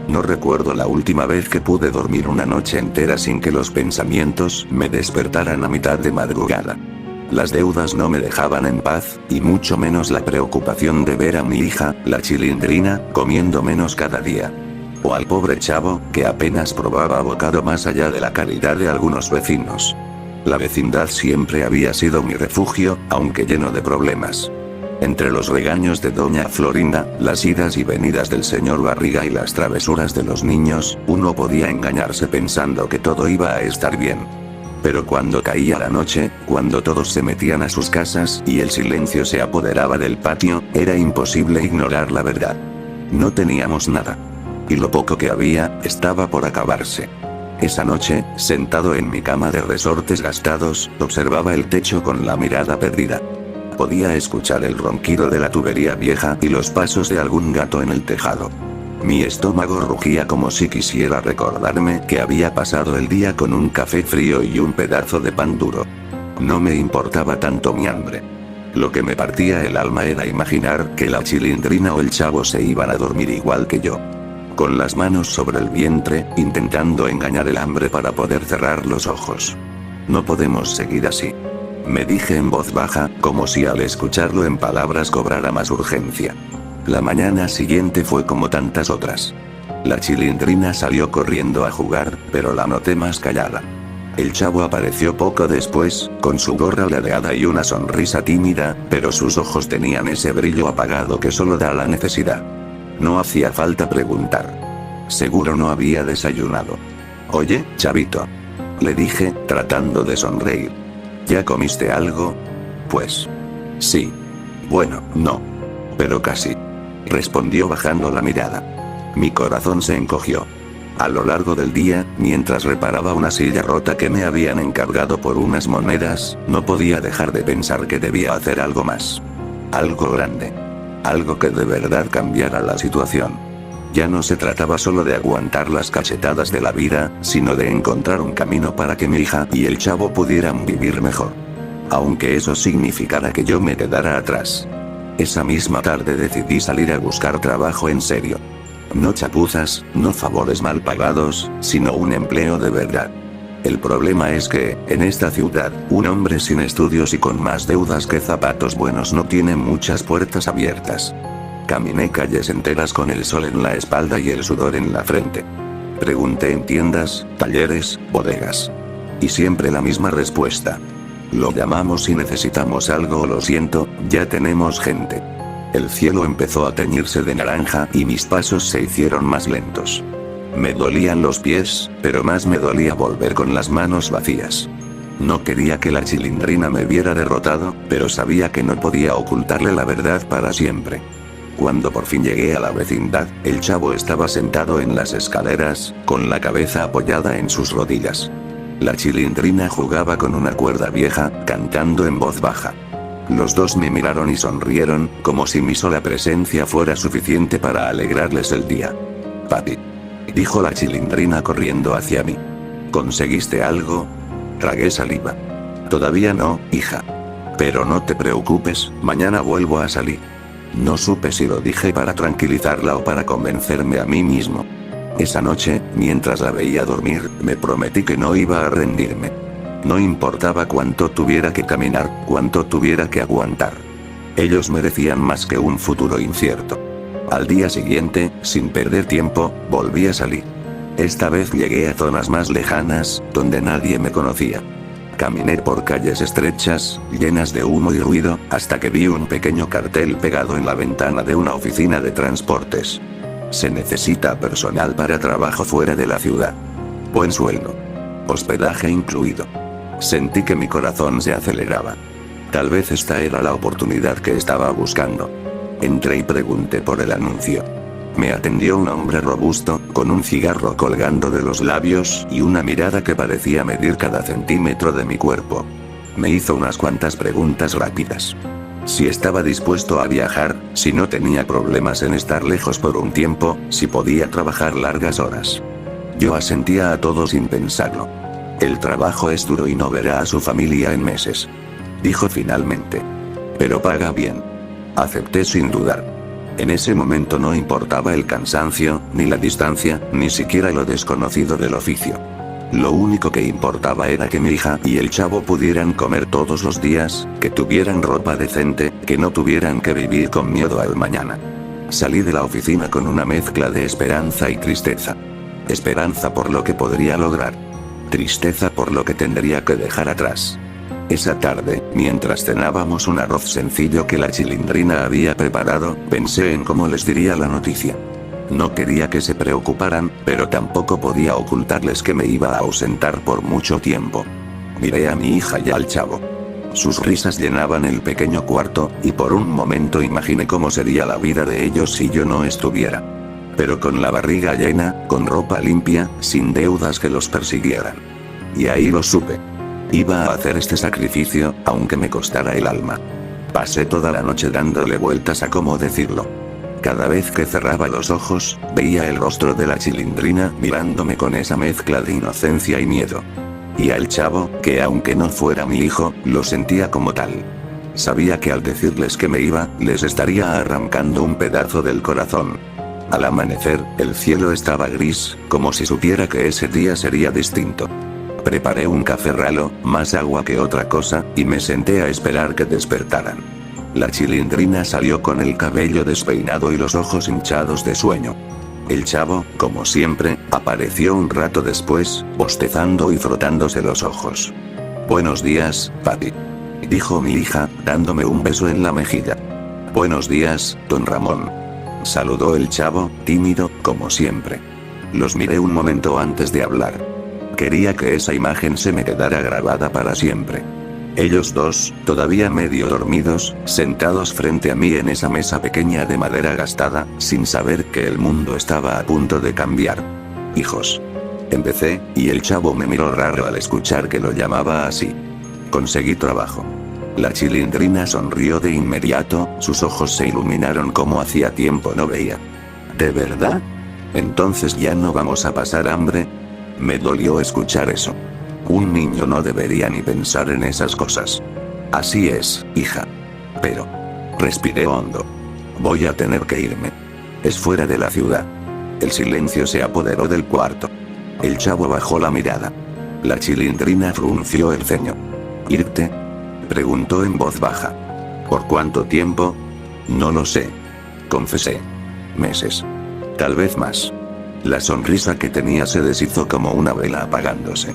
No recuerdo la última vez que pude dormir una noche entera sin que los pensamientos me despertaran a mitad de madrugada. Las deudas no me dejaban en paz, y mucho menos la preocupación de ver a mi hija, la Chilindrina, comiendo menos cada día. O al pobre chavo, que apenas probaba bocado más allá de la caridad de algunos vecinos. La vecindad siempre había sido mi refugio, aunque lleno de problemas. Entre los regaños de doña Florinda, las idas y venidas del señor Barriga y las travesuras de los niños, uno podía engañarse pensando que todo iba a estar bien. Pero cuando caía la noche, cuando todos se metían a sus casas y el silencio se apoderaba del patio, era imposible ignorar la verdad. No teníamos nada. Y lo poco que había, estaba por acabarse. Esa noche, sentado en mi cama de resortes gastados, observaba el techo con la mirada perdida. Podía escuchar el ronquido de la tubería vieja y los pasos de algún gato en el tejado. Mi estómago rugía como si quisiera recordarme que había pasado el día con un café frío y un pedazo de pan duro. No me importaba tanto mi hambre. Lo que me partía el alma era imaginar que la Chilindrina o el chavo se iban a dormir igual que yo. Con las manos sobre el vientre, intentando engañar el hambre para poder cerrar los ojos. No podemos seguir así. Me dije en voz baja, como si al escucharlo en palabras cobrara más urgencia. La mañana siguiente fue como tantas otras. La Chilindrina salió corriendo a jugar, pero la noté más callada. El chavo apareció poco después, con su gorra ladeada y una sonrisa tímida, pero sus ojos tenían ese brillo apagado que solo da la necesidad. No hacía falta preguntar. Seguro no había desayunado. Oye, chavito. Le dije, tratando de sonreír. ¿Ya comiste algo? Pues. Sí. Bueno, no. Pero casi. Respondió bajando la mirada. Mi corazón se encogió. A lo largo del día, mientras reparaba una silla rota que me habían encargado por unas monedas, no podía dejar de pensar que debía hacer algo más. Algo grande. Algo que de verdad cambiara la situación. Ya no se trataba solo de aguantar las cachetadas de la vida, sino de encontrar un camino para que mi hija y el chavo pudieran vivir mejor. Aunque eso significara que yo me quedara atrás. Esa misma tarde decidí salir a buscar trabajo en serio. No chapuzas, no favores mal pagados, sino un empleo de verdad. El problema es que, en esta ciudad, un hombre sin estudios y con más deudas que zapatos buenos no tiene muchas puertas abiertas. Caminé calles enteras con el sol en la espalda y el sudor en la frente. Pregunté en tiendas, talleres, bodegas. Y siempre la misma respuesta. Lo llamamos si necesitamos algo o lo siento, ya tenemos gente. El cielo empezó a teñirse de naranja y mis pasos se hicieron más lentos. Me dolían los pies, pero más me dolía volver con las manos vacías. No quería que la Chilindrina me viera derrotado, pero sabía que no podía ocultarle la verdad para siempre. Cuando por fin llegué a la vecindad, el chavo estaba sentado en las escaleras, con la cabeza apoyada en sus rodillas. La Chilindrina jugaba con una cuerda vieja, cantando en voz baja. Los dos me miraron y sonrieron, como si mi sola presencia fuera suficiente para alegrarles el día. Papi. Dijo la Chilindrina corriendo hacia mí. ¿Conseguiste algo? Tragué saliva. Todavía no, hija. Pero no te preocupes, mañana vuelvo a salir. No supe si lo dije para tranquilizarla o para convencerme a mí mismo. Esa noche, mientras la veía dormir, me prometí que no iba a rendirme. No importaba cuánto tuviera que caminar, cuánto tuviera que aguantar. Ellos merecían más que un futuro incierto. Al día siguiente, sin perder tiempo, volví a salir. Esta vez llegué a zonas más lejanas, donde nadie me conocía. Caminé por calles estrechas, llenas de humo y ruido, hasta que vi un pequeño cartel pegado en la ventana de una oficina de transportes. Se necesita personal para trabajo fuera de la ciudad. Buen sueldo. Hospedaje incluido. Sentí que mi corazón se aceleraba. Tal vez esta era la oportunidad que estaba buscando. Entré y pregunté por el anuncio. Me atendió un hombre robusto, con un cigarro colgando de los labios y una mirada que parecía medir cada centímetro de mi cuerpo. Me hizo unas cuantas preguntas rápidas. Si estaba dispuesto a viajar, si no tenía problemas en estar lejos por un tiempo, si podía trabajar largas horas. Yo asentía a todo sin pensarlo. El trabajo es duro y no verá a su familia en meses. Dijo finalmente. Pero paga bien. Acepté sin dudar. En ese momento no importaba el cansancio, ni la distancia, ni siquiera lo desconocido del oficio. Lo único que importaba era que mi hija y el chavo pudieran comer todos los días, que tuvieran ropa decente, que no tuvieran que vivir con miedo al mañana. Salí de la oficina con una mezcla de esperanza y tristeza. Esperanza por lo que podría lograr. Tristeza por lo que tendría que dejar atrás. Esa tarde, mientras cenábamos un arroz sencillo que la Chilindrina había preparado, pensé en cómo les diría la noticia. No quería que se preocuparan, pero tampoco podía ocultarles que me iba a ausentar por mucho tiempo. Miré a mi hija y al chavo. Sus risas llenaban el pequeño cuarto, y por un momento imaginé cómo sería la vida de ellos si yo no estuviera. Pero con la barriga llena, con ropa limpia, sin deudas que los persiguieran. Y ahí lo supe. Iba a hacer este sacrificio, aunque me costara el alma. Pasé toda la noche dándole vueltas a cómo decirlo. Cada vez que cerraba los ojos, veía el rostro de la Chilindrina mirándome con esa mezcla de inocencia y miedo. Y al chavo, que aunque no fuera mi hijo, lo sentía como tal. Sabía que al decirles que me iba, les estaría arrancando un pedazo del corazón. Al amanecer, el cielo estaba gris, como si supiera que ese día sería distinto. Preparé un café ralo, más agua que otra cosa, y me senté a esperar que despertaran. La Chilindrina salió con el cabello despeinado y los ojos hinchados de sueño. El chavo, como siempre, apareció un rato después, bostezando y frotándose los ojos. «Buenos días, papi», dijo mi hija, dándome un beso en la mejilla. «Buenos días, don Ramón», saludó el chavo, tímido, como siempre. Los miré un momento antes de hablar. Quería que esa imagen se me quedara grabada para siempre. Ellos dos, todavía medio dormidos, sentados frente a mí en esa mesa pequeña de madera gastada, sin saber que el mundo estaba a punto de cambiar. «Hijos», empecé, y el chavo me miró raro al escuchar que lo llamaba así. «Conseguí trabajo». La Chilindrina sonrió de inmediato, sus ojos se iluminaron como hacía tiempo no veía. «¿De verdad? Entonces ya no vamos a pasar hambre». Me dolió escuchar eso. Un niño no debería ni pensar en esas cosas. «Así es, hija. Pero...». Respiré hondo. «Voy a tener que irme. Es fuera de la ciudad». El silencio se apoderó del cuarto. El chavo bajó la mirada. La Chilindrina frunció el ceño. «¿Irte?», preguntó en voz baja. «¿Por cuánto tiempo?». «No lo sé», confesé. «Meses. Tal vez más». La sonrisa que tenía se deshizo como una vela apagándose.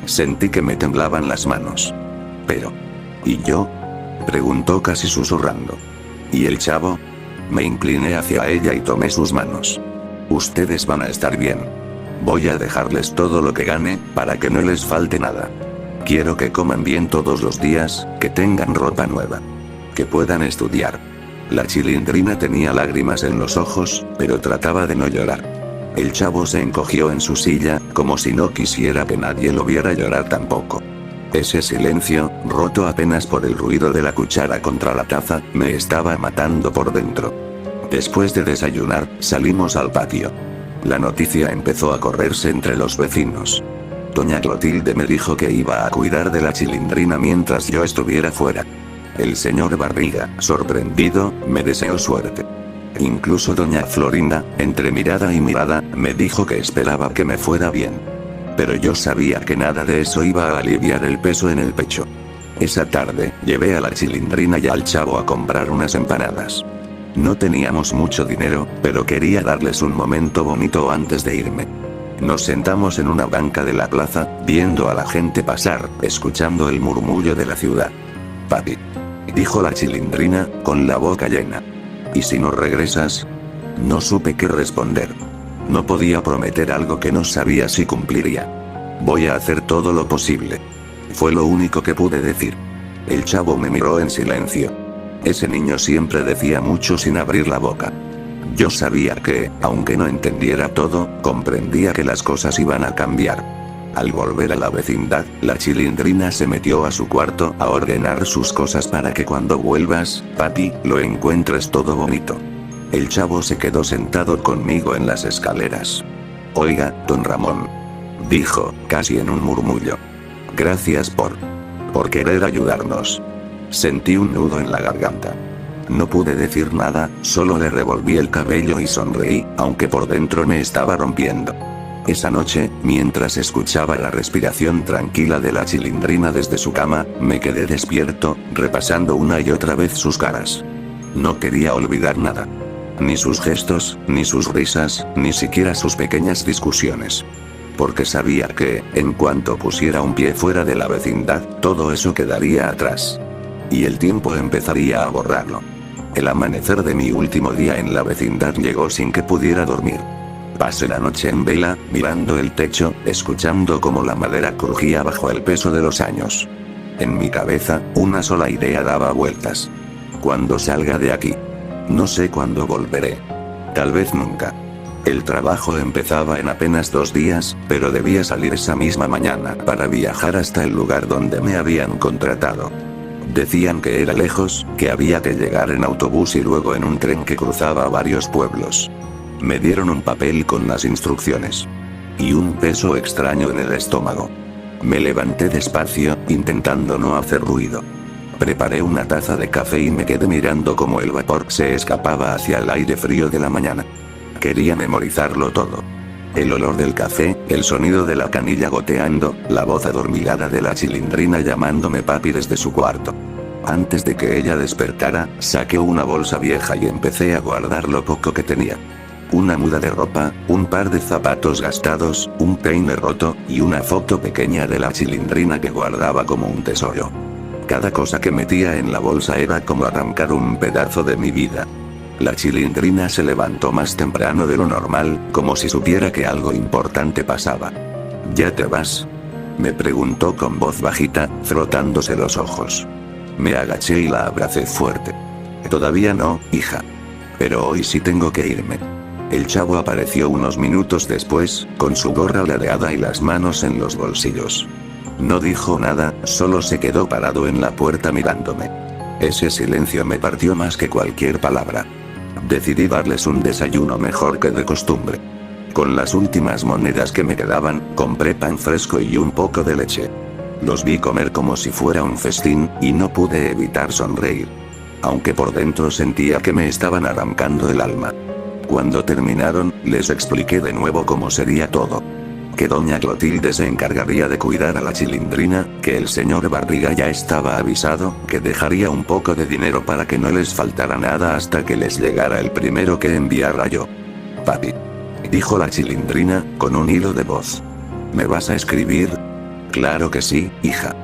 Sentí que me temblaban las manos. «Pero... ¿y yo?», preguntó casi susurrando. «¿Y el chavo?». Me incliné hacia ella y tomé sus manos. «Ustedes van a estar bien. Voy a dejarles todo lo que gane, para que no les falte nada. Quiero que coman bien todos los días, que tengan ropa nueva. Que puedan estudiar». La Chilindrina tenía lágrimas en los ojos, pero trataba de no llorar. El chavo se encogió en su silla, como si no quisiera que nadie lo viera llorar tampoco. Ese silencio, roto apenas por el ruido de la cuchara contra la taza, me estaba matando por dentro. Después de desayunar, salimos al patio. La noticia empezó a correrse entre los vecinos. Doña Clotilde me dijo que iba a cuidar de la Chilindrina mientras yo estuviera fuera. El señor Barriga, sorprendido, me deseó suerte. Incluso doña Florinda, entre mirada y mirada, me dijo que esperaba que me fuera bien. Pero yo sabía que nada de eso iba a aliviar el peso en el pecho. Esa tarde, llevé a la Chilindrina y al chavo a comprar unas empanadas. No teníamos mucho dinero, pero quería darles un momento bonito antes de irme. Nos sentamos en una banca de la plaza, viendo a la gente pasar, escuchando el murmullo de la ciudad. «Papi», dijo la Chilindrina, con la boca llena. «¿Y si no regresas?». No supe qué responder. No podía prometer algo que no sabía si cumpliría. «Voy a hacer todo lo posible». Fue lo único que pude decir. El chavo me miró en silencio. Ese niño siempre decía mucho sin abrir la boca. Yo sabía que, aunque no entendiera todo, comprendía que las cosas iban a cambiar. Al volver a la vecindad, la Chilindrina se metió a su cuarto a ordenar sus cosas para que cuando vuelvas, papi, lo encuentres todo bonito. El chavo se quedó sentado conmigo en las escaleras. «Oiga, don Ramón», dijo, casi en un murmullo. «Gracias por querer ayudarnos». Sentí un nudo en la garganta. No pude decir nada, solo le revolví el cabello y sonreí, aunque por dentro me estaba rompiendo. Esa noche, mientras escuchaba la respiración tranquila de la Chilindrina desde su cama, me quedé despierto, repasando una y otra vez sus caras. No quería olvidar nada. Ni sus gestos, ni sus risas, ni siquiera sus pequeñas discusiones. Porque sabía que, en cuanto pusiera un pie fuera de la vecindad, todo eso quedaría atrás. Y el tiempo empezaría a borrarlo. El amanecer de mi último día en la vecindad llegó sin que pudiera dormir. Pasé la noche en vela, mirando el techo, escuchando cómo la madera crujía bajo el peso de los años. En mi cabeza, una sola idea daba vueltas. Cuando salga de aquí. No sé cuándo volveré. Tal vez nunca. El trabajo empezaba en apenas 2 días, pero debía salir esa misma mañana para viajar hasta el lugar donde me habían contratado. Decían que era lejos, que había que llegar en autobús y luego en un tren que cruzaba varios pueblos. Me dieron un papel con las instrucciones. Y un peso extraño en el estómago. Me levanté despacio, intentando no hacer ruido. Preparé una taza de café y me quedé mirando cómo el vapor se escapaba hacia el aire frío de la mañana. Quería memorizarlo todo. El olor del café, el sonido de la canilla goteando, la voz adormilada de la Chilindrina llamándome papi desde su cuarto. Antes de que ella despertara, saqué una bolsa vieja y empecé a guardar lo poco que tenía. Una muda de ropa, un par de zapatos gastados, un peine roto, y una foto pequeña de la Chilindrina que guardaba como un tesoro. Cada cosa que metía en la bolsa era como arrancar un pedazo de mi vida. La Chilindrina se levantó más temprano de lo normal, como si supiera que algo importante pasaba. ¿Ya te vas?, me preguntó con voz bajita, frotándose los ojos. Me agaché y la abracé fuerte. Todavía no, hija. Pero hoy sí tengo que irme. El chavo apareció unos minutos después, con su gorra ladeada y las manos en los bolsillos. No dijo nada, solo se quedó parado en la puerta mirándome. Ese silencio me partió más que cualquier palabra. Decidí darles un desayuno mejor que de costumbre. Con las últimas monedas que me quedaban, compré pan fresco y un poco de leche. Los vi comer como si fuera un festín, y no pude evitar sonreír. Aunque por dentro sentía que me estaban arrancando el alma. Cuando terminaron, les expliqué de nuevo cómo sería todo. Que doña Clotilde se encargaría de cuidar a la Chilindrina, que el señor Barriga ya estaba avisado, que dejaría un poco de dinero para que no les faltara nada hasta que les llegara el primero que enviara yo. Papi. Dijo la Chilindrina, con un hilo de voz. ¿Me vas a escribir? Claro que sí, hija.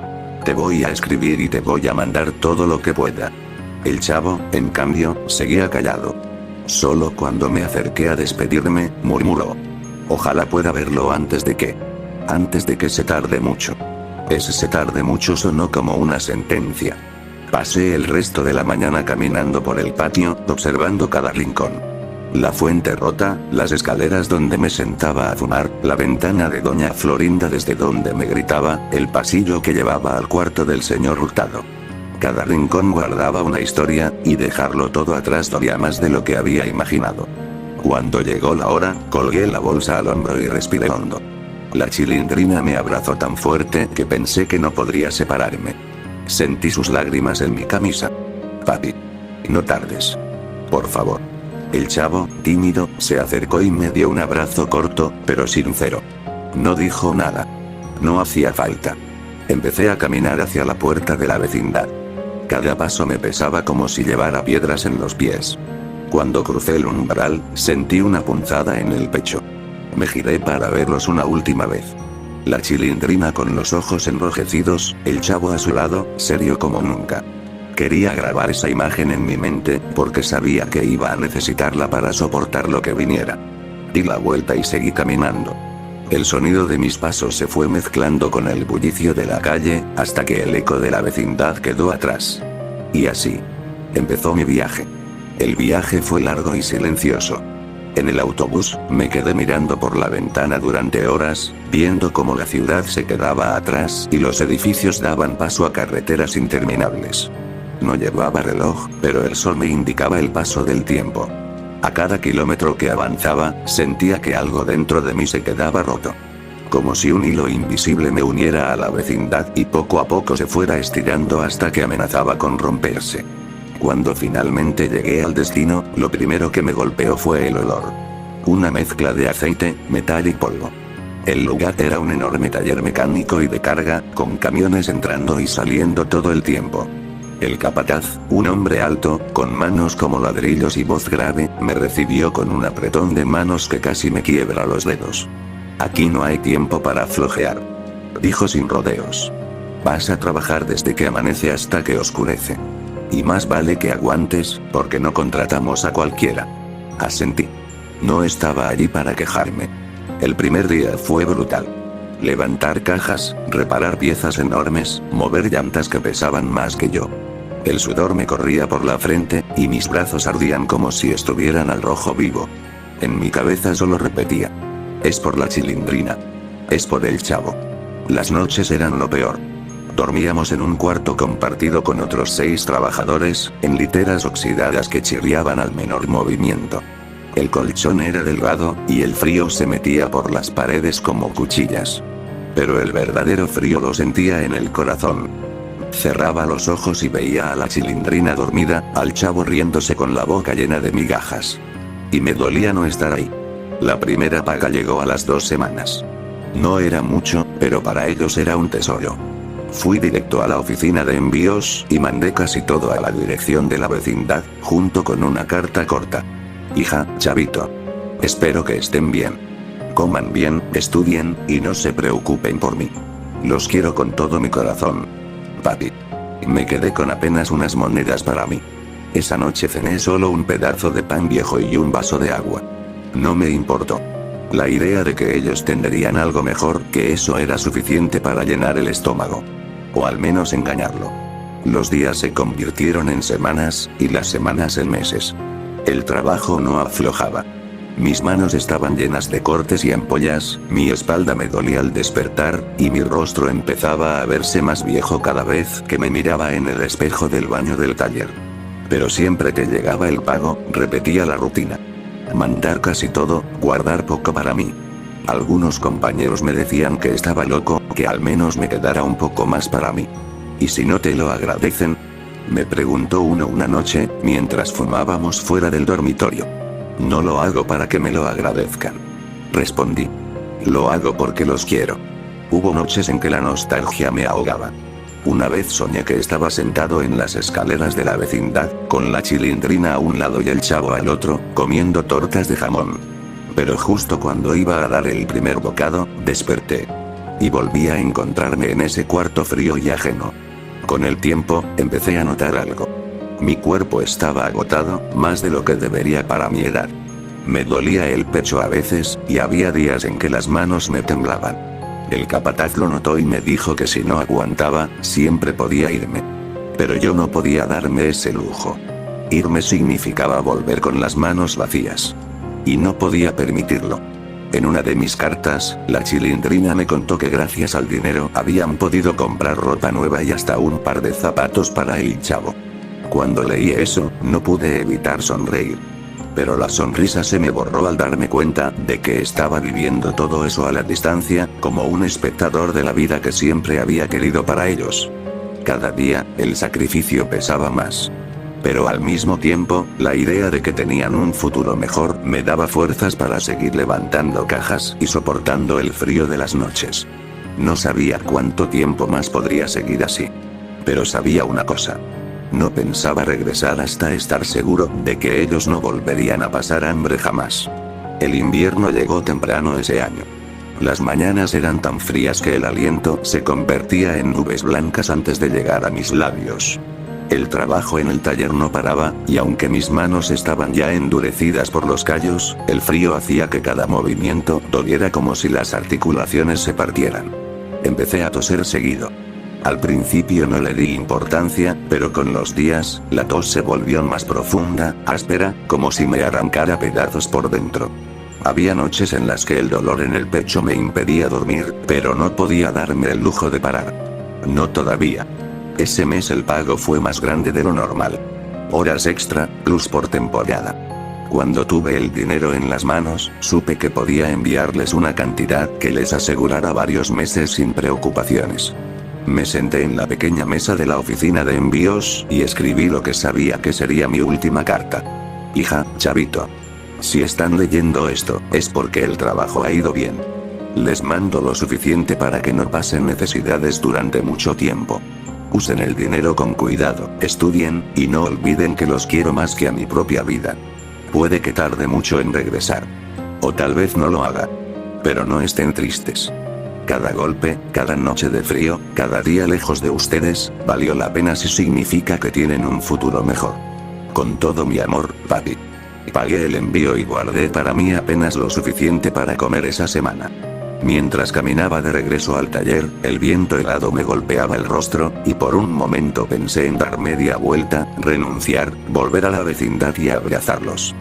Te voy a escribir y te voy a mandar todo lo que pueda. El chavo, en cambio, seguía callado. Solo cuando me acerqué a despedirme, murmuró. Ojalá pueda verlo antes de que se tarde mucho. Ese se tarde mucho sonó como una sentencia. Pasé el resto de la mañana caminando por el patio, observando cada rincón. La fuente rota, las escaleras donde me sentaba a fumar, la ventana de doña Florinda desde donde me gritaba, el pasillo que llevaba al cuarto del señor Hurtado. Cada rincón guardaba una historia, y dejarlo todo atrás dolía más de lo que había imaginado. Cuando llegó la hora, colgué la bolsa al hombro y respiré hondo. La Chilindrina me abrazó tan fuerte que pensé que no podría separarme. Sentí sus lágrimas en mi camisa. Papi. No tardes. Por favor. El chavo, tímido, se acercó y me dio un abrazo corto, pero sincero. No dijo nada. No hacía falta. Empecé a caminar hacia la puerta de la vecindad. Cada paso me pesaba como si llevara piedras en los pies. Cuando crucé el umbral, sentí una punzada en el pecho. Me giré para verlos una última vez. La Chilindrina con los ojos enrojecidos, el chavo a su lado, serio como nunca. Quería grabar esa imagen en mi mente, porque sabía que iba a necesitarla para soportar lo que viniera. Di la vuelta y seguí caminando. El sonido de mis pasos se fue mezclando con el bullicio de la calle, hasta que el eco de la vecindad quedó atrás. Y así. Empezó mi viaje. El viaje fue largo y silencioso. En el autobús, me quedé mirando por la ventana durante horas, viendo cómo la ciudad se quedaba atrás y los edificios daban paso a carreteras interminables. No llevaba reloj, pero el sol me indicaba el paso del tiempo. A cada kilómetro que avanzaba, sentía que algo dentro de mí se quedaba roto. Como si un hilo invisible me uniera a la vecindad y poco a poco se fuera estirando hasta que amenazaba con romperse. Cuando finalmente llegué al destino, lo primero que me golpeó fue el olor. Una mezcla de aceite, metal y polvo. El lugar era un enorme taller mecánico y de carga, con camiones entrando y saliendo todo el tiempo. El capataz, un hombre alto, con manos como ladrillos y voz grave, me recibió con un apretón de manos que casi me quiebra los dedos. Aquí no hay tiempo para flojear, dijo sin rodeos. Vas a trabajar desde que amanece hasta que oscurece. Y más vale que aguantes, porque no contratamos a cualquiera. Asentí. No estaba allí para quejarme. El primer día fue brutal. Levantar cajas, reparar piezas enormes, mover llantas que pesaban más que yo. El sudor me corría por la frente, y mis brazos ardían como si estuvieran al rojo vivo. En mi cabeza solo repetía: es por la chilindrina. Es por el chavo. Las noches eran lo peor. Dormíamos en un cuarto compartido con otros 6 trabajadores, en literas oxidadas que chirriaban al menor movimiento. El colchón era delgado, y el frío se metía por las paredes como cuchillas. Pero el verdadero frío lo sentía en el corazón. Cerraba los ojos y veía a la chilindrina dormida, al chavo riéndose con la boca llena de migajas. Y me dolía no estar ahí. La primera paga llegó a las 2 semanas. No era mucho, pero para ellos era un tesoro. Fui directo a la oficina de envíos, y mandé casi todo a la dirección de la vecindad, junto con una carta corta. Hija, chavito. Espero que estén bien. Coman bien, estudien, y no se preocupen por mí. Los quiero con todo mi corazón. Papi. Me quedé con apenas unas monedas para mí. Esa noche cené solo un pedazo de pan viejo y un vaso de agua. No me importó. La idea de que ellos tendrían algo mejor que eso era suficiente para llenar el estómago. O al menos engañarlo. Los días se convirtieron en semanas, y las semanas en meses. El trabajo no aflojaba. Mis manos estaban llenas de cortes y ampollas, mi espalda me dolía al despertar, y mi rostro empezaba a verse más viejo cada vez que me miraba en el espejo del baño del taller. Pero siempre que llegaba el pago, repetía la rutina. Mandar casi todo, guardar poco para mí. Algunos compañeros me decían que estaba loco, que al menos me quedara un poco más para mí. ¿Y si no te lo agradecen?, me preguntó uno una noche, mientras fumábamos fuera del dormitorio. No lo hago para que me lo agradezcan, respondí. Lo hago porque los quiero. Hubo noches en que la nostalgia me ahogaba. Una vez soñé que estaba sentado en las escaleras de la vecindad, con la chilindrina a un lado y el chavo al otro, comiendo tortas de jamón. Pero justo cuando iba a dar el primer bocado, desperté. Y volví a encontrarme en ese cuarto frío y ajeno. Con el tiempo, empecé a notar algo. Mi cuerpo estaba agotado, más de lo que debería para mi edad. Me dolía el pecho a veces, y había días en que las manos me temblaban. El capataz lo notó y me dijo que si no aguantaba, siempre podía irme. Pero yo no podía darme ese lujo. Irme significaba volver con las manos vacías. Y no podía permitirlo. En una de mis cartas, la chilindrina me contó que gracias al dinero habían podido comprar ropa nueva y hasta un par de zapatos para el chavo. Cuando leí eso, no pude evitar sonreír. Pero la sonrisa se me borró al darme cuenta de que estaba viviendo todo eso a la distancia, como un espectador de la vida que siempre había querido para ellos. Cada día, el sacrificio pesaba más. Pero al mismo tiempo, la idea de que tenían un futuro mejor me daba fuerzas para seguir levantando cajas y soportando el frío de las noches. No sabía cuánto tiempo más podría seguir así. Pero sabía una cosa. No pensaba regresar hasta estar seguro de que ellos no volverían a pasar hambre jamás. El invierno llegó temprano ese año. Las mañanas eran tan frías que el aliento se convertía en nubes blancas antes de llegar a mis labios. El trabajo en el taller no paraba, y aunque mis manos estaban ya endurecidas por los callos, el frío hacía que cada movimiento doliera como si las articulaciones se partieran. Empecé a toser seguido. Al principio no le di importancia, pero con los días, la tos se volvió más profunda, áspera, como si me arrancara pedazos por dentro. Había noches en las que el dolor en el pecho me impedía dormir, pero no podía darme el lujo de parar. No todavía. Ese mes el pago fue más grande de lo normal. Horas extra, plus por temporada. Cuando tuve el dinero en las manos, supe que podía enviarles una cantidad que les asegurara varios meses sin preocupaciones. Me senté en la pequeña mesa de la oficina de envíos y escribí lo que sabía que sería mi última carta. Hija, chavito. Si están leyendo esto, es porque el trabajo ha ido bien. Les mando lo suficiente para que no pasen necesidades durante mucho tiempo. Usen el dinero con cuidado, estudien, y no olviden que los quiero más que a mi propia vida. Puede que tarde mucho en regresar. O tal vez no lo haga. Pero no estén tristes. Cada golpe, cada noche de frío, cada día lejos de ustedes, valió la pena si significa que tienen un futuro mejor. Con todo mi amor, papi. Pagué el envío y guardé para mí apenas lo suficiente para comer esa semana. Mientras caminaba de regreso al taller, el viento helado me golpeaba el rostro, y por un momento pensé en dar media vuelta, renunciar, volver a la vecindad y abrazarlos.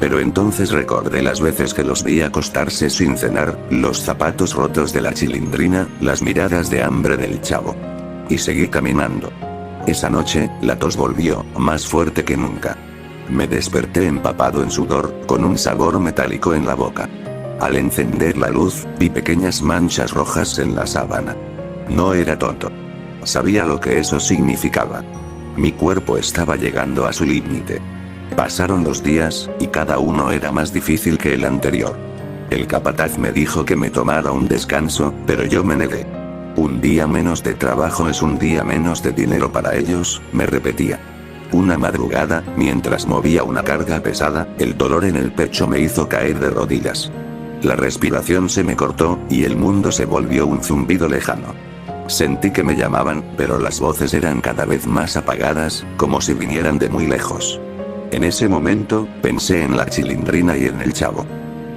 Pero entonces recordé las veces que los vi acostarse sin cenar, los zapatos rotos de la chilindrina, las miradas de hambre del chavo. Y seguí caminando. Esa noche, la tos volvió, más fuerte que nunca. Me desperté empapado en sudor, con un sabor metálico en la boca. Al encender la luz, vi pequeñas manchas rojas en la sábana. No era tonto. Sabía lo que eso significaba. Mi cuerpo estaba llegando a su límite. Pasaron los días, y cada uno era más difícil que el anterior. El capataz me dijo que me tomara un descanso, pero yo me negué. Un día menos de trabajo es un día menos de dinero para ellos, me repetía. Una madrugada, mientras movía una carga pesada, el dolor en el pecho me hizo caer de rodillas. La respiración se me cortó, y el mundo se volvió un zumbido lejano. Sentí que me llamaban, pero las voces eran cada vez más apagadas, como si vinieran de muy lejos. En ese momento, pensé en la chilindrina y en el chavo.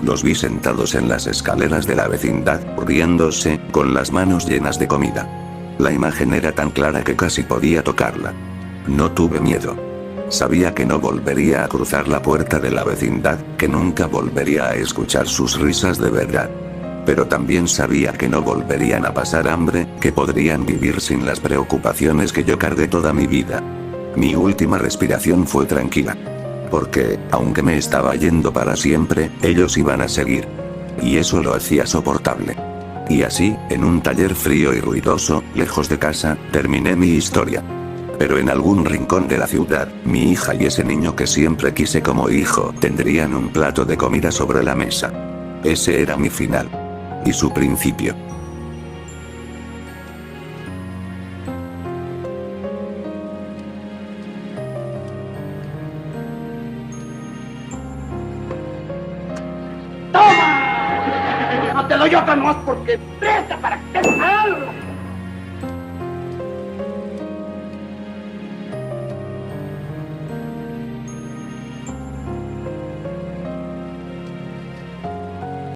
Los vi sentados en las escaleras de la vecindad, riéndose, con las manos llenas de comida. La imagen era tan clara que casi podía tocarla. No tuve miedo. Sabía que no volvería a cruzar la puerta de la vecindad, que nunca volvería a escuchar sus risas de verdad. Pero también sabía que no volverían a pasar hambre, que podrían vivir sin las preocupaciones que yo cargué toda mi vida. Mi última respiración fue tranquila. Porque, aunque me estaba yendo para siempre, ellos iban a seguir. Y eso lo hacía soportable. Y así, en un taller frío y ruidoso, lejos de casa, terminé mi historia. Pero en algún rincón de la ciudad, mi hija y ese niño que siempre quise como hijo tendrían un plato de comida sobre la mesa. Ese era mi final. Y su principio. ¡Toma! No te doy otra más porque presta para que te salga.